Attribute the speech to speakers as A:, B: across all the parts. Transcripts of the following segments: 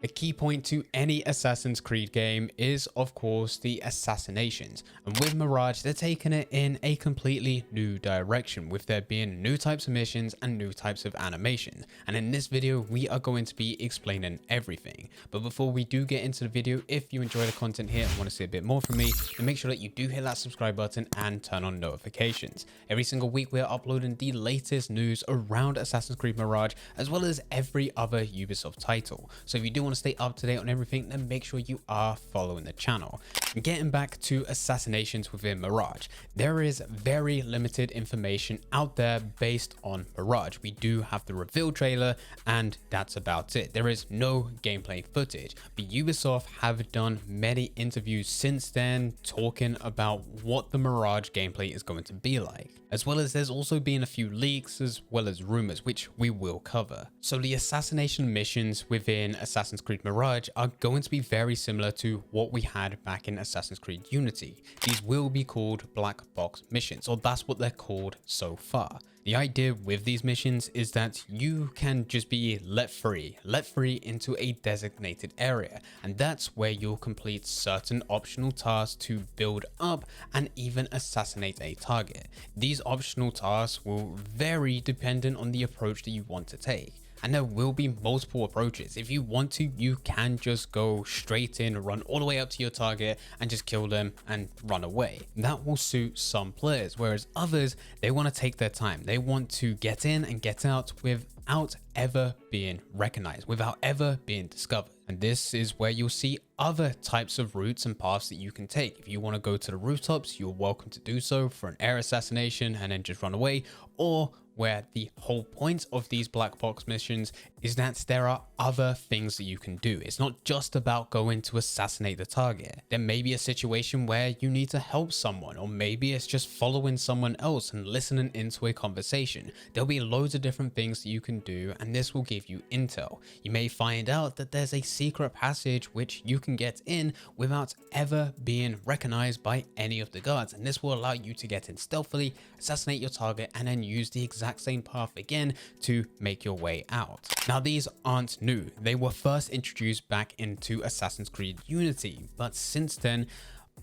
A: A key point to any Assassin's Creed game is, of course, the Assassinations, and with Mirage, they're taking it in a completely new direction, with there being new types of missions and new types of animations. And in this video, we are going to be explaining everything. But before we do get into the video, if you enjoy the content here and want to see a bit more from me, then make sure that you do hit that subscribe button and turn on notifications. Every single week, we are uploading the latest news around Assassin's Creed Mirage, as well as every other Ubisoft title. So if you do want to stay up to date on everything, then make sure you are following the channel. And getting back to Assassinations within Mirage, there is very limited information out there based on Mirage. We do have the reveal trailer and that's about it. There is no gameplay footage, but Ubisoft have done many interviews since then talking about what the Mirage gameplay is going to be like, as well as there's also been a few leaks as well as rumors, which we will cover. So the assassination missions within Assassin's Creed Mirage are going to be very similar to what we had back in Assassin's Creed Unity. These will be called black box missions, or that's what they're called so far. The idea with these missions is that you can just be let free into a designated area, and that's where you'll complete certain optional tasks to build up and even assassinate a target. These optional tasks will vary depending on the approach that you want to take. And there will be multiple approaches. If you want to, you can just go straight in, run all the way up to your target and just kill them and run away. That will suit some players, whereas others, they want to take their time. They want to get in and get out without ever being recognized, without ever being discovered. And this is where you'll see other types of routes and paths that you can take. If you want to go to the rooftops, you're welcome to do so for an air assassination and then just run away, or where the whole point of these black box missions is that there are other things that you can do. It's not just about going to assassinate the target. There may be a situation where you need to help someone, or maybe it's just following someone else and listening into a conversation. There'll be loads of different things that you can do, and this will give you intel. You may find out that there's a secret passage which you can get in without ever being recognized by any of the guards, and this will allow you to get in stealthily, assassinate your target, and then use the exact same path again to make your way out. Now these aren't new. They were first introduced back into Assassin's Creed Unity, but since then,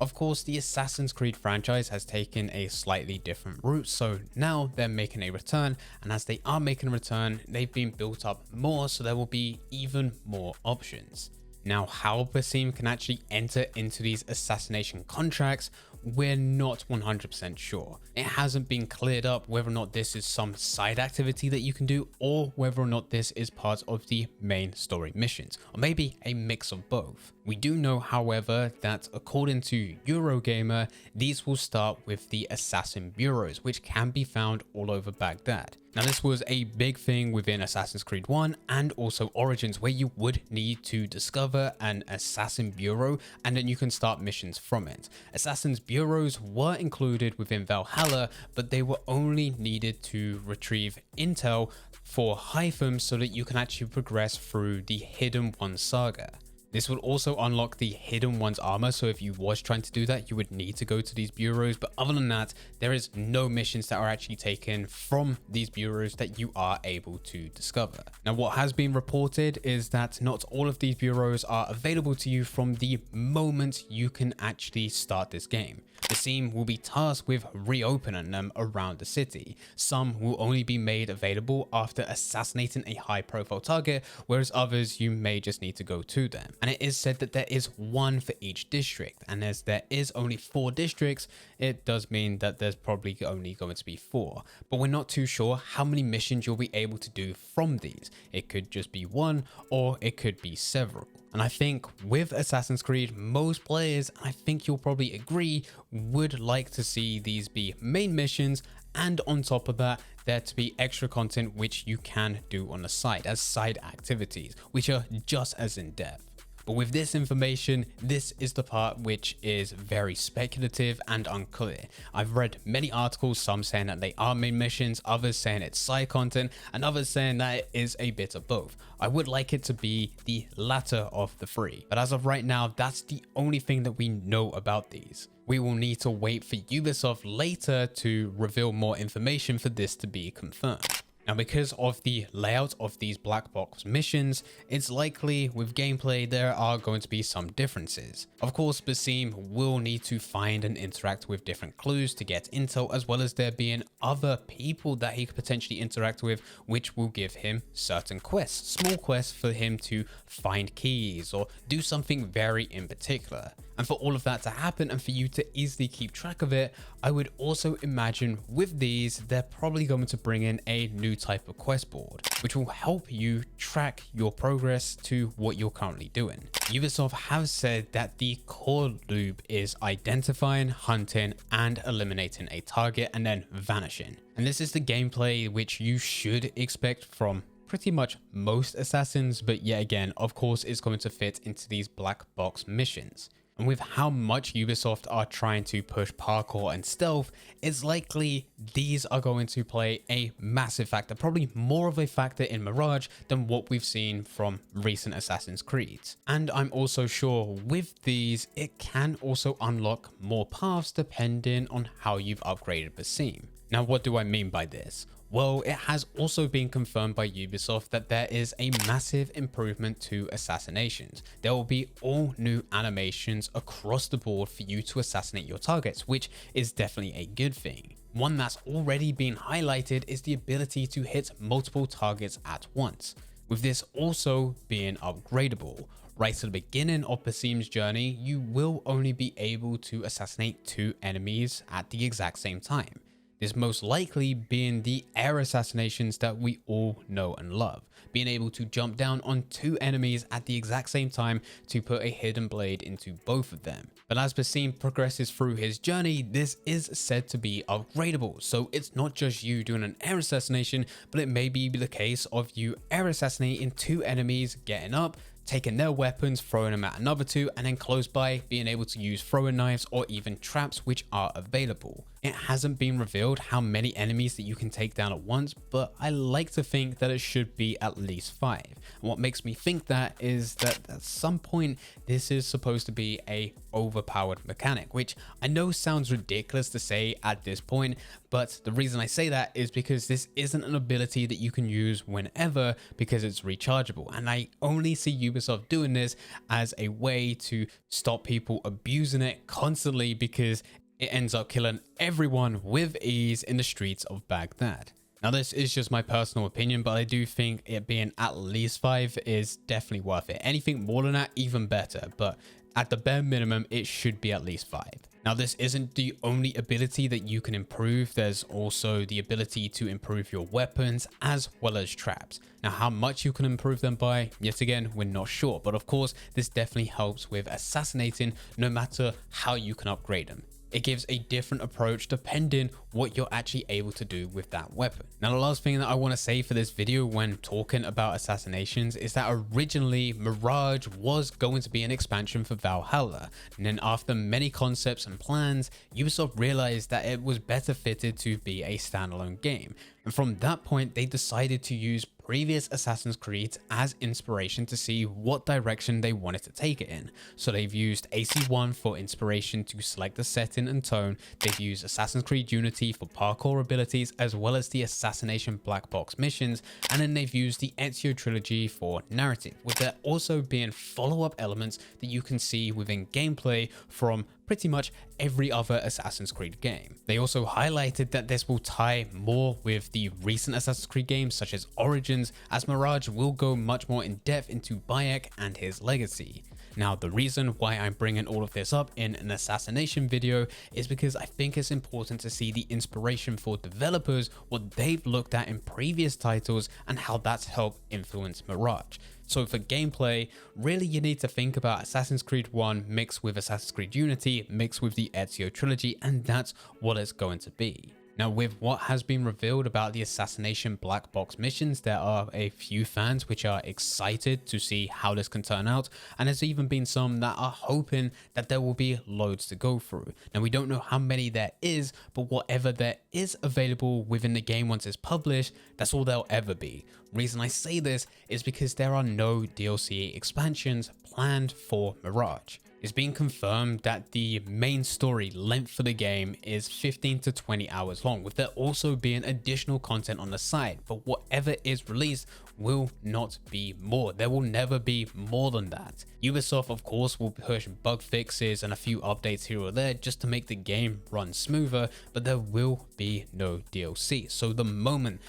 A: of course, the Assassin's Creed franchise has taken a slightly different route, so now they're making a return, and as they are making a return, they've been built up more, so there will be even more options. Now, how Basim can actually enter into these assassination contracts, we're not 100% sure. It hasn't been cleared up whether or not this is some side activity that you can do, or whether or not this is part of the main story missions, or maybe a mix of both. We do know, however, that according to Eurogamer, these will start with the assassin bureaus, which can be found all over Baghdad. Now, this was a big thing within Assassin's Creed 1 and also Origins, where you would need to discover an assassin bureau and then you can start missions from it. Assassin's bureaus were included within Valhalla, but they were only needed to retrieve intel for Hytham so that you can actually progress through the Hidden One saga. This would also unlock the Hidden One's armor, so if you was trying to do that, you would need to go to these bureaus, but other than that, there is no missions that are actually taken from these bureaus that you are able to discover. Now, what has been reported is that not all of these bureaus are available to you from the moment you can actually start this game. The team will be tasked with reopening them around the city. Some will only be made available after assassinating a high-profile target, whereas others you may just need to go to them. And it is said that there is one for each district, and as there is only 4 districts, it does mean that there's probably only going to be 4. But we're not too sure how many missions you'll be able to do from these. It could just be one, or it could be several. And I think with Assassin's Creed, most players, and I think you'll probably agree, would like to see these be main missions, and on top of that, there to be extra content which you can do on the side as side activities, which are just as in depth. But with this information, this is the part which is very speculative and unclear. I've read many articles, some saying that they are main missions, others saying it's side content, and others saying that it is a bit of both. I would like it to be the latter of the three, but as of right now, that's the only thing that we know about these. We will need to wait for Ubisoft later to reveal more information for this to be confirmed. Now, because of the layout of these black box missions, it's likely with gameplay there are going to be some differences. Of course, Basim will need to find and interact with different clues to get intel, as well as there being other people that he could potentially interact with, which will give him certain quests, small quests for him to find keys or do something very in particular. And for all of that to happen and for you to easily keep track of it, I would also imagine with these, they're probably going to bring in a new type of quest board, which will help you track your progress to what you're currently doing. Ubisoft have said that the core loop is identifying, hunting, and eliminating a target and then vanishing. And this is the gameplay which you should expect from pretty much most assassins, but yet again, of course, it's going to fit into these black box missions. And with how much Ubisoft are trying to push parkour and stealth, it's likely these are going to play a massive factor, probably more of a factor in Mirage than what we've seen from recent Assassin's Creeds. And I'm also sure with these, it can also unlock more paths depending on how you've upgraded Basim. Now, what do I mean by this? Well, it has also been confirmed by Ubisoft that there is a massive improvement to Assassinations. There will be all new animations across the board for you to assassinate your targets, which is definitely a good thing. One that's already been highlighted is the ability to hit multiple targets at once, with this also being upgradable. Right to the beginning of Basim's journey, you will only be able to assassinate 2 enemies at the exact same time. This most likely being the air assassinations that we all know and love, being able to jump down on 2 enemies at the exact same time to put a hidden blade into both of them. But as Basim progresses through his journey, this is said to be upgradable, so it's not just you doing an air assassination, but it may be the case of you air assassinating 2 enemies, getting up, taking their weapons, throwing them at another 2, and then close by being able to use throwing knives or even traps which are available. It hasn't been revealed how many enemies that you can take down at once, but I like to think that it should be at least 5. And what makes me think that is that at some point this is supposed to be a overpowered mechanic, which I know sounds ridiculous to say at this point, but the reason I say that is because this isn't an ability that you can use whenever because it's rechargeable, and I only see Ubisoft doing this as a way to stop people abusing it constantly because it ends up killing everyone with ease in the streets of Baghdad. Now, this is just my personal opinion, but I do think it being at least 5 is definitely worth it. Anything more than that, even better, but at the bare minimum, it should be at least 5. Now, this isn't the only ability that you can improve. There's also the ability to improve your weapons as well as traps. Now, how much you can improve them by, yet again, we're not sure. But of course, this definitely helps with assassinating no matter how you can upgrade them. It gives a different approach depending what you're actually able to do with that weapon. Now, the last thing that I want to say for this video when talking about Assassinations is that originally Mirage was going to be an expansion for Valhalla, and then after many concepts and plans, Ubisoft realized that it was better fitted to be a standalone game. And from that point, they decided to use previous Assassin's Creed as inspiration to see what direction they wanted to take it in. So they've used AC1 for inspiration to select the setting and tone, they've used Assassin's Creed Unity for parkour abilities as well as the Assassination black box missions, and then they've used the Ezio trilogy for narrative, with there also being follow-up elements that you can see within gameplay from pretty much every other Assassin's Creed game. They also highlighted that this will tie more with the recent Assassin's Creed games such as Origins, as Mirage will go much more in depth into Bayek and his legacy. Now, the reason why I'm bringing all of this up in an assassination video is because I think it's important to see the inspiration for developers, what they've looked at in previous titles and how that's helped influence Mirage. So for gameplay, really you need to think about Assassin's Creed 1 mixed with Assassin's Creed Unity mixed with the Ezio trilogy, and that's what it's going to be. Now, with what has been revealed about the Assassination black box missions, there are a few fans which are excited to see how this can turn out, and there's even been some that are hoping that there will be loads to go through. Now, we don't know how many there is, but whatever there is available within the game once it's published, that's all there'll ever be. Reason I say this is because there are no DLC expansions planned for Mirage. It's been confirmed that the main story length for the game is 15 to 20 hours long, with there also being additional content on the side, but whatever is released will not be more. There will never be more than that. Ubisoft, of course, will push bug fixes and a few updates here or there just to make the game run smoother, but there will be no DLC. So the moment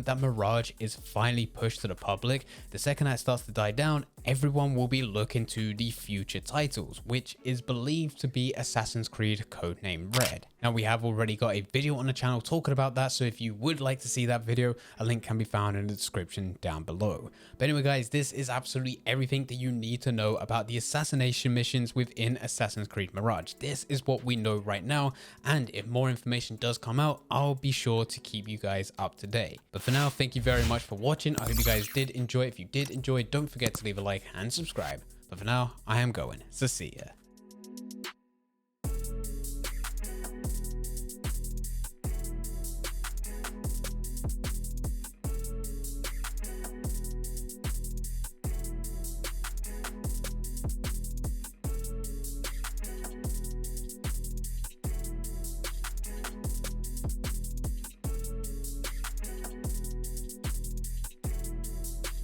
A: that Mirage is finally pushed to the public, the second that starts to die down, everyone will be looking to the future titles, which is believed to be Assassin's Creed codename Red. Now, we have already got a video on the channel talking about that, so if you would like to see that video, a link can be found in the description down below. But anyway, guys, this is absolutely everything that you need to know about the assassination missions within Assassin's Creed Mirage. This is what we know right now, and if more information does come out, I'll be sure to keep you guys up to date. But for now, thank you very much for watching. I hope you guys did enjoy. If you did enjoy, don't forget to leave a like and subscribe. But for now, I am going. So see ya.